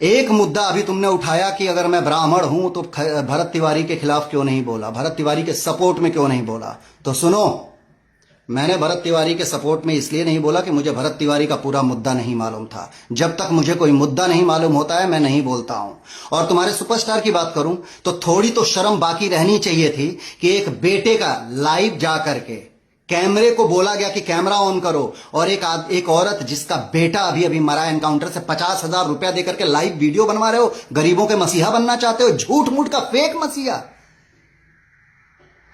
एक मुद्दा अभी तुमने उठाया कि अगर मैं ब्राह्मण हूं तो भरत तिवारी के खिलाफ क्यों नहीं बोला, भरत तिवारी के सपोर्ट में क्यों नहीं बोला। तो सुनो, मैंने भरत तिवारी के सपोर्ट में इसलिए नहीं बोला कि मुझे भरत तिवारी का पूरा मुद्दा नहीं मालूम था। जब तक मुझे कोई मुद्दा नहीं मालूम होता है मैं नहीं बोलता हूं। और तुम्हारे सुपरस्टार की बात करूं तो थोड़ी तो शर्म बाकी रहनी चाहिए थी कि एक बेटे का लाइव जा करके कैमरे को बोला गया कि कैमरा ऑन करो, और एक औरत जिसका बेटा अभी अभी मरा एनकाउंटर से 50,000 रुपया देकर के लाइव वीडियो बनवा रहे हो। गरीबों के मसीहा बनना चाहते हो, झूठ मूठ का फेक मसीहा।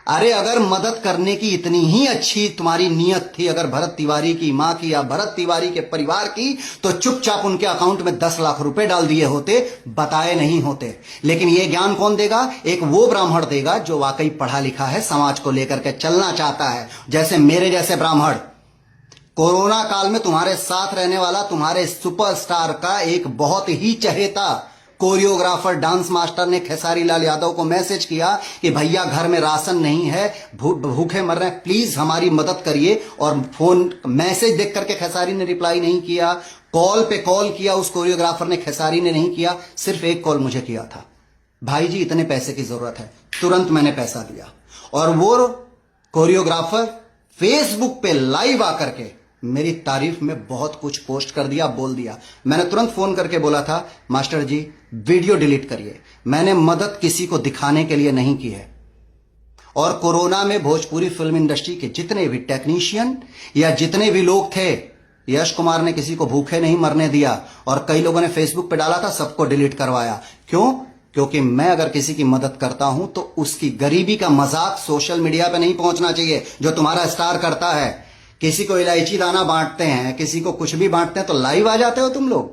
अरे अगर मदद करने की इतनी ही अच्छी तुम्हारी नीयत थी, अगर भरत तिवारी की मां की या भरत तिवारी के परिवार की, तो चुपचाप उनके अकाउंट में 10 लाख रुपए डाल दिए होते, बताए नहीं होते। लेकिन यह ज्ञान कौन देगा? एक वो ब्राह्मण देगा जो वाकई पढ़ा लिखा है, समाज को लेकर के चलना चाहता है, जैसे मेरे जैसे ब्राह्मण। कोरोना काल में तुम्हारे साथ रहने वाला तुम्हारे सुपरस्टार का एक बहुत ही चहेता कोरियोग्राफर डांस मास्टर ने खेसारी लाल यादव को मैसेज किया कि भैया घर में राशन नहीं है, भूखे मर रहे हैं, प्लीज हमारी मदद करिए। और फोन मैसेज देख करके खेसारी ने रिप्लाई नहीं किया, कॉल पे कॉल किया उस कोरियोग्राफर ने, खेसारी ने नहीं किया। सिर्फ एक कॉल मुझे किया था, भाई जी इतने पैसे की जरूरत है, तुरंत मैंने पैसा दिया। और वो कोरियोग्राफर फेसबुक पे लाइव आकर के मेरी तारीफ में बहुत कुछ पोस्ट कर दिया, बोल दिया। मैंने तुरंत फोन करके बोला था, मास्टर जी वीडियो डिलीट करिए, मैंने मदद किसी को दिखाने के लिए नहीं की है। और कोरोना में भोजपुरी फिल्म इंडस्ट्री के जितने भी टेक्नीशियन या जितने भी लोग थे, यश कुमार ने किसी को भूखे नहीं मरने दिया। और कई लोगों ने फेसबुक पे डाला था, सबको डिलीट करवाया। क्यों? क्योंकि मैं अगर किसी की मदद करता हूं तो उसकी गरीबी का मजाक सोशल मीडिया पे नहीं पहुंचना चाहिए, जो तुम्हारा स्टार करता है। किसी को इलायची दाना बांटते हैं, किसी को कुछ भी बांटते हैं तो लाइव आ जाते हो तुम लोग,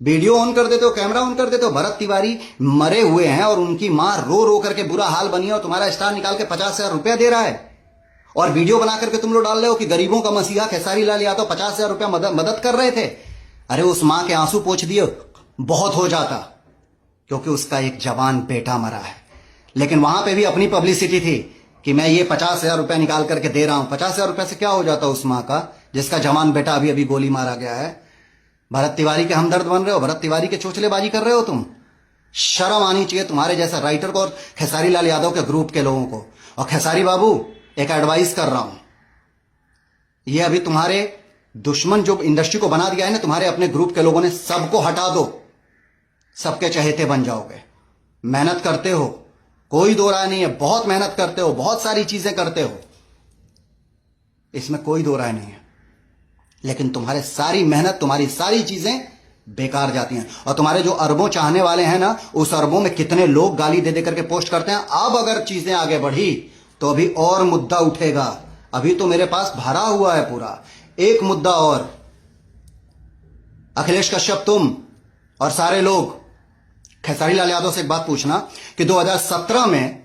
वीडियो ऑन कर देते हो, कैमरा ऑन कर देते हो। भरत तिवारी मरे हुए हैं और उनकी मां रो रो करके बुरा हाल बनी है, और तुम्हारा स्टार निकाल के 50,000 रुपया दे रहा है, और वीडियो बना करके तुम लोग डाल रहे हो कि गरीबों का मसीहा खेसारी लाल यादव 50,000 रुपया मदद कर रहे थे। अरे उस मां के आंसू पोंछ दिए बहुत हो जाता, क्योंकि उसका एक जवान बेटा मरा है। लेकिन वहां पे भी अपनी पब्लिसिटी थी कि मैं ये 50,000 रुपया निकाल करके दे रहा हूं। 50,000 रुपया से क्या हो जाता उस मां का जिसका जवान बेटा अभी अभी गोली मारा गया है। भरत तिवारी के हमदर्द बन रहे हो, भरत तिवारी के चोचलेबाजी कर रहे हो तुम। शर्म आनी चाहिए तुम्हारे जैसा राइटर को और खेसारी लाल यादव के ग्रुप के लोगों को। और खेसारी बाबू एक एडवाइस कर रहा हूं, ये अभी तुम्हारे दुश्मन जो इंडस्ट्री को बना दिया है ना, तुम्हारे अपने ग्रुप के लोगों ने, सबको हटा दो, सबके चहेते बन जाओगे। मेहनत करते हो, कोई दो राय नहीं है, बहुत मेहनत करते हो, बहुत सारी चीजें करते हो, इसमें कोई दो राय नहीं है। लेकिन तुम्हारे सारी मेहनत, तुम्हारी सारी चीजें बेकार जाती हैं। और तुम्हारे जो अरबों चाहने वाले हैं ना, उस अरबों में कितने लोग गाली दे दे करके पोस्ट करते हैं। अब अगर चीजें आगे बढ़ी तो अभी और मुद्दा उठेगा। अभी तो मेरे पास भरा हुआ है पूरा। एक मुद्दा और, अखिलेश कश्यप तुम और सारे लोग खेसारी लाल यादव से एक बात पूछना कि 2017 में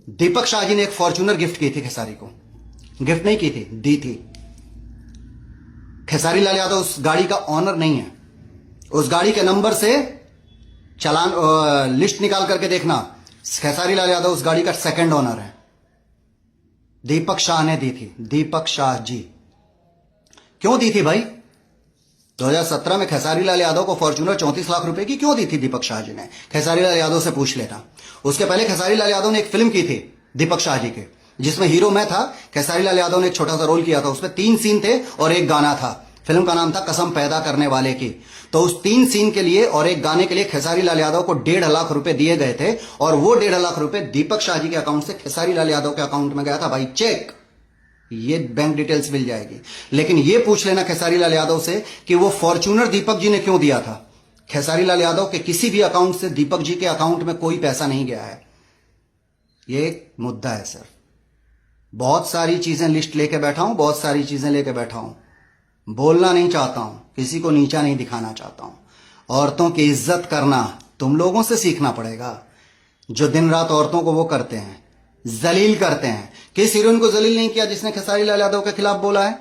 दीपक शाह जी ने एक फॉर्च्यूनर गिफ्ट की थी खेसारी को। गिफ्ट नहीं की थी, दी थी। खेसारी लाल यादव उस गाड़ी का ऑनर नहीं है। उस गाड़ी के नंबर से चालान लिस्ट निकाल करके देखना, खेसारी लाल यादव उस गाड़ी का सेकंड ऑनर है। दीपक शाह ने दी थी, दीपक शाह जी। क्यों दी थी भाई? 2017 में खेसारी लाल यादव को फॉर्च्यूनर 34 लाख रुपए की क्यों दी थी दीपक शाह जी ने? खेसारी लाल यादव से पूछ लेना। उसके पहले खेसारी लाल यादव ने एक फिल्म की थी दीपक शाह जी के, जिसमें हीरो मैं था, खेसारी लाल यादव ने एक छोटा सा रोल किया था। उसमें 3 सीन थे और एक गाना था। फिल्म का नाम था कसम पैदा करने वाले की। तो उस 3 सीन के लिए और एक गाने के लिए खेसारी लाल यादव को 1.5 लाख रुपए दिए गए थे, और वो 1.5 लाख रुपए दीपक शाह जी के अकाउंट से खेसारी लाल यादव के अकाउंट में गया था। भाई चेक, ये बैंक डिटेल्स मिल जाएगी। लेकिन ये पूछ लेना खेसारी लाल यादव से कि वो फॉर्च्यूनर दीपक जी ने क्यों दिया था। खेसारी लाल यादव के किसी भी अकाउंट से दीपक जी के अकाउंट में कोई पैसा नहीं गया है। ये एक मुद्दा है सर। बहुत सारी चीजें लिस्ट लेके बैठा हूं, बहुत सारी चीजें लेके बैठा हूं। बोलना नहीं चाहता हूं, किसी को नीचा नहीं दिखाना चाहता हूं। औरतों की इज्जत करना तुम लोगों से सीखना पड़ेगा, जो दिन रात औरतों को वो करते हैं, जलील करते हैं। किस हीरोइन को जलील नहीं किया जिसने खेसारी लाल यादव के खिलाफ बोला है?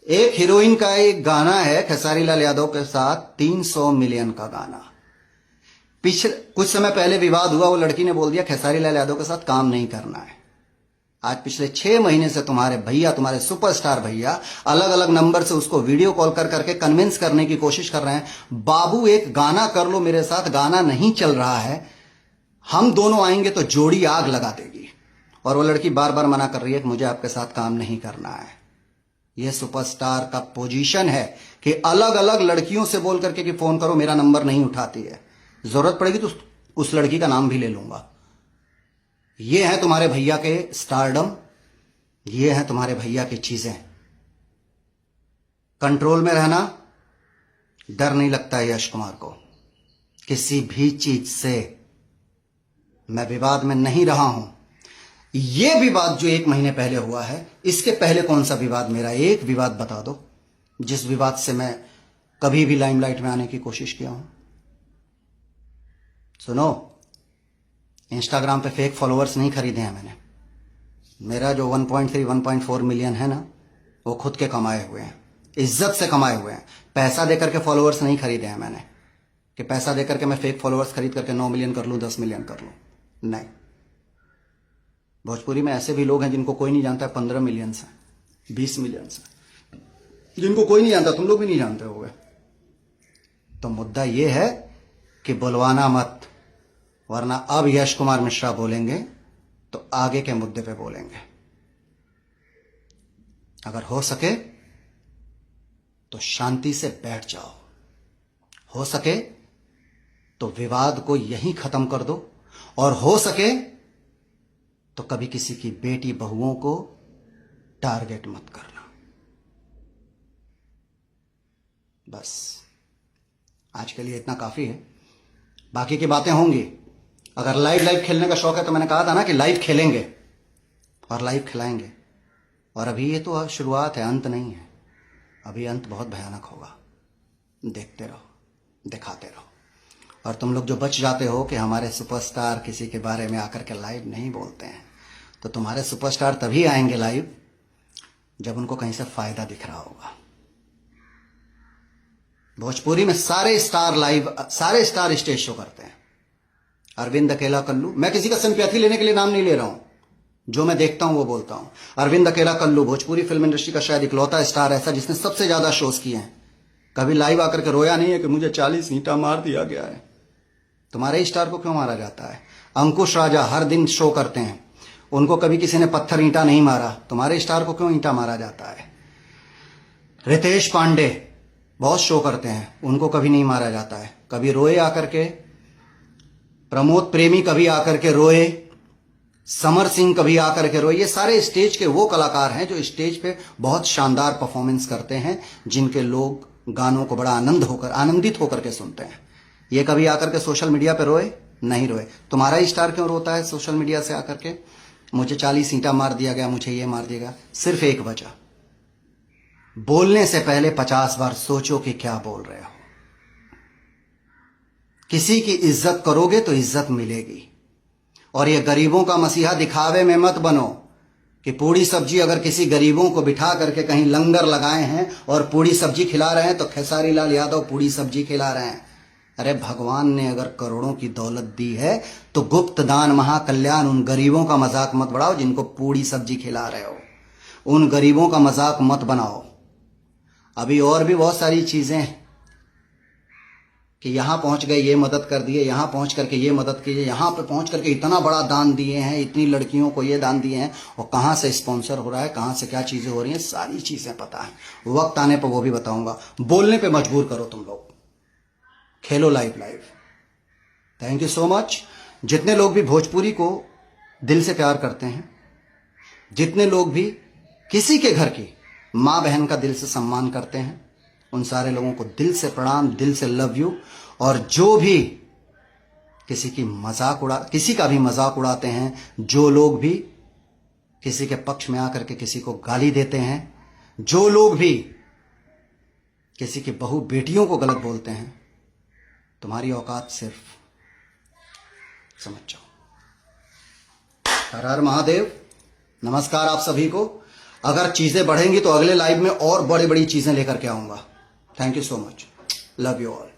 एक हीरोइन का एक गाना है खेसारी लाल यादव के साथ, 300 मिलियन का गाना। पिछले कुछ समय पहले विवाद हुआ, वो लड़की ने बोल दिया खेसारी लाल यादव के साथ काम नहीं करना है। आज पिछले 6 महीने से तुम्हारे भैया, तुम्हारे सुपरस्टार भैया अलग अलग नंबर से उसको वीडियो कॉल कर करके कन्विंस करने की कोशिश कर रहे हैं, बाबू एक गाना कर लो मेरे साथ। गाना नहीं चल रहा है, हम दोनों आएंगे तो जोड़ी आग लगा देगी। और वो लड़की बार बार मना कर रही है कि मुझे आपके साथ काम नहीं करना है। यह सुपरस्टार का पोजीशन है कि अलग अलग लड़कियों से बोल करके कि फोन करो, मेरा नंबर नहीं उठाती है, जरूरत पड़ेगी तो उस लड़की का नाम भी ले लूंगा। ये है तुम्हारे भैया के स्टारडम, ये है तुम्हारे भैया की चीजें। कंट्रोल में रहना, डर नहीं लगता है यश कुमार को किसी भी चीज से। मैं विवाद में नहीं रहा हूं। यह विवाद जो 1 महीने पहले हुआ है, इसके पहले कौन सा विवाद, मेरा एक विवाद बता दो जिस विवाद से मैं कभी भी लाइमलाइट में आने की कोशिश किया हूं। सुनो, इंस्टाग्राम पे फेक फॉलोअर्स नहीं खरीदे हैं मैंने। मेरा जो 1.3 1.4 मिलियन है ना, वो खुद के कमाए हुए हैं, इज्जत से कमाए हुए हैं। पैसा देकर के फॉलोअर्स नहीं खरीदे हैं मैंने कि पैसा देकर के मैं फेक फॉलोअर्स खरीद करके 9 मिलियन कर लूं, 10 मिलियन कर लूं। नहीं, भोजपुरी में ऐसे भी लोग हैं जिनको कोई नहीं जानता, 15 मिलियन से, 20 मिलियन से, जिनको कोई नहीं जानता, तुम लोग भी नहीं जानते होगे। तो मुद्दा यह है कि बुलवाना मत, वरना अब यश कुमार मिश्रा बोलेंगे तो आगे के मुद्दे पे बोलेंगे। अगर हो सके तो शांति से बैठ जाओ, हो सके तो विवाद को यहीं खत्म कर दो, और हो सके तो कभी किसी की बेटी बहुओं को टारगेट मत करना। बस आज के लिए इतना काफी है, बाकी की बातें होंगी। अगर लाइव खेलने का शौक है तो मैंने कहा था ना कि लाइव खेलेंगे और लाइव खिलाएंगे। और अभी ये तो शुरुआत है, अंत नहीं है। अभी अंत बहुत भयानक होगा, देखते रहो, दिखाते रहो। और तुम लोग जो बच जाते हो कि हमारे सुपरस्टार किसी के बारे में आकर के लाइव नहीं बोलते हैं, तो तुम्हारे सुपरस्टार तभी आएंगे लाइव जब उनको कहीं से फायदा दिख रहा होगा। भोजपुरी में सारे स्टार स्टेज शो करते हैं। अरविंद अकेला कल्लू, मैं किसी का सिंपैथी लेने के लिए नाम नहीं ले रहा हूं, जो मैं देखता हूं वो बोलता हूं। अरविंद अकेला कल्लू भोजपुरी फिल्म इंडस्ट्री का शायद इकलौता स्टार ऐसा जिसने सबसे ज्यादा शोज किए हैं। कभी लाइव आकर के रोया नहीं है कि मुझे 40 ईंटा मार दिया गया है। तुम्हारे ही स्टार को क्यों मारा जाता है? अंकुश राजा हर दिन शो करते हैं, उनको कभी किसी ने पत्थर ईंटा नहीं मारा। तुम्हारे स्टार को क्यों ईंटा मारा जाता है? रितेश पांडे बहुत शो करते हैं, उनको कभी नहीं मारा जाता है। कभी रोए आकर के, प्रमोद प्रेमी कभी आकर के रोए, समर सिंह कभी आकर के रोए। ये सारे स्टेज के वो कलाकार हैं जो स्टेज पे बहुत शानदार परफॉर्मेंस करते हैं, जिनके लोग गानों को बड़ा आनंदित होकर के सुनते हैं। ये कभी आकर के सोशल मीडिया पे रोए? नहीं रोए। तुम्हारा ही स्टार क्यों रोता है सोशल मीडिया से आकर के? मुझे 40 ईंटा मार दिया गया, मुझे ये मार दिया गया। सिर्फ एक वजह, बोलने से पहले 50 बार सोचो कि क्या बोल रहे हो। किसी की इज्जत करोगे तो इज्जत मिलेगी। और ये गरीबों का मसीहा दिखावे में मत बनो कि पूड़ी सब्जी अगर किसी गरीबों को बिठा करके कहीं लंगर लगाए हैं और पूड़ी सब्जी खिला रहे हैं तो खेसारी लाल यादव पूड़ी सब्जी खिला रहे हैं। अरे भगवान ने अगर करोड़ों की दौलत दी है तो गुप्त दान महाकल्याण, उन गरीबों का मजाक मत बढ़ाओ जिनको पूड़ी सब्जी खिला रहे हो। उन गरीबों का मजाक मत बनाओ। अभी और भी बहुत सारी चीजें कि यहां पहुंच गए, ये मदद कर दिए, यहां पहुंच करके ये मदद कीजिए, यहां पे पहुंच करके इतना बड़ा दान दिए हैं, इतनी लड़कियों को ये दान दिए हैं, और कहां से स्पॉन्सर हो रहा है, कहां से क्या चीजें हो रही हैं, सारी चीजें पता है। वक्त आने पर वो भी बताऊंगा। बोलने पे मजबूर करो तुम लोग, खेलो live. Thank you so much. जितने लोग भी भोजपुरी को दिल से प्यार करते हैं, जितने लोग भी किसी के घर की माँ बहन का दिल से सम्मान करते हैं, उन सारे लोगों को दिल से प्रणाम, दिल से लव यू। और जो भी किसी का भी मजाक उड़ाते हैं, जो लोग भी किसी के पक्ष में आकर के किसी को गाली देते हैं, जो लोग भी किसी की बहू बेटियों को गलत बोलते हैं, तुम्हारी औकात सिर्फ समझ जाओ। हर हर महादेव। नमस्कार आप सभी को। अगर चीजें बढ़ेंगी तो अगले लाइव में और बड़ी बड़ी चीजें लेकर के आऊंगा। Thank you so much. Love you all.